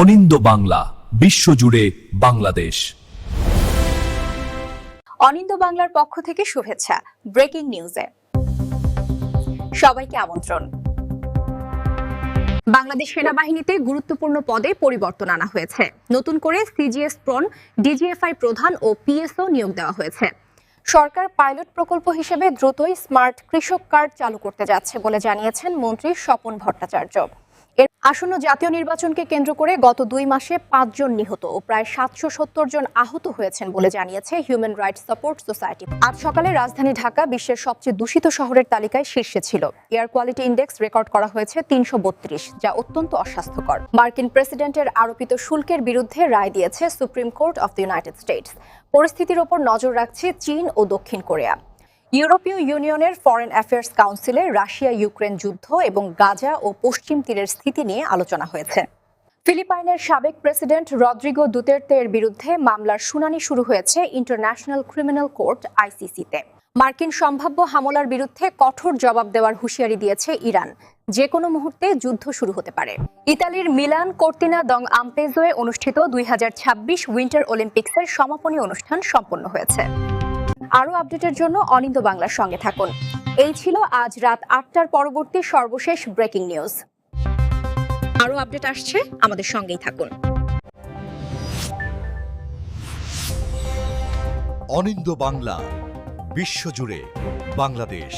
অনিন্দ বাংলা, বিশ্বজুড়ে বাংলাদেশ। অনিন্দ বাংলার পক্ষ থেকে শুভেচ্ছা। ব্রেকিং নিউজে সবাইকে আমন্ত্রণ। বাংলাদেশ সেনাবাহিনীতে গুরুত্বপূর্ণ পদে পরিবর্তন আনা হয়েছে। নতুন করে সিজিএস প্রন, ডিজিএফআই প্রধান ও পিএসও নিয়োগ দেওয়া হয়েছে। সরকার পাইলট প্রকল্প হিসেবে দ্রুতই স্মার্ট কৃষক কার্ড চালু করতে যাচ্ছে বলে জানিয়েছেন মন্ত্রী স্বপন ভট্টাচার্য। এর আসন্ন জাতীয় নির্বাচনকে কেন্দ্র করে গত 2 মাসে 5 জন নিহত ও প্রায় 770 জন আহত হয়েছেন বলে জানিয়েছে হিউম্যান রাইটস সাপোর্ট সোসাইটি। আজ সকালে রাজধানী ঢাকা বিশ্বের সবচেয়ে দূষিত শহরের তালিকায় শীর্ষে ছিল। এয়ার কোয়ালিটি ইন্ডেক্স রেকর্ড করা হয়েছে 332, যা অত্যন্ত অস্বাস্থ্যকর। মার্কিন প্রেসিডেন্টের আরোপিত শুল্কের বিরুদ্ধে রায় দিয়েছে supreme court of the United states. পরিস্থিতির ওপর নজর রাখছে চীন ও দক্ষিণ কোরিয়া। ইউরোপীয় ইউনিয়নের ফরেন অ্যাফেয়ার্স কাউন্সিলে রাশিয়া ইউক্রেন যুদ্ধ এবং গাজা ও পশ্চিম তীরের স্থিতি নিয়ে আলোচনা হয়েছে। ফিলিপাইনের সাবেক প্রেসিডেন্ট রদ্রিগো দুতের্তের বিরুদ্ধে মামলার শুনানি শুরু হয়েছে ইন্টারন্যাশনাল ক্রিমিনাল কোর্ট আইসিসিতে। মার্কিন সম্ভাব্য হামলার বিরুদ্ধে কঠোর জবাব দেওয়ার হুঁশিয়ারি দিয়েছে ইরান। যে কোনো মুহূর্তে যুদ্ধ শুরু হতে পারে। ইতালির মিলান কর্তিনা দং আম্পেজোয়ে অনুষ্ঠিত 2026 উইন্টার অলিম্পিক্সের সমাপনী অনুষ্ঠান সম্পন্ন হয়েছে। আরও আপডেটের জন্য অনিন্দ বাংলার সঙ্গে থাকুন। এই ছিল আজ রাত 8টার পরবর্তী সর্বশেষ ব্রেকিং নিউজ। আরও আপডেট আসছে, আমাদের সঙ্গেই থাকুন। অনিন্দ বাংলা, বিশ্বজুড়ে বাংলাদেশ।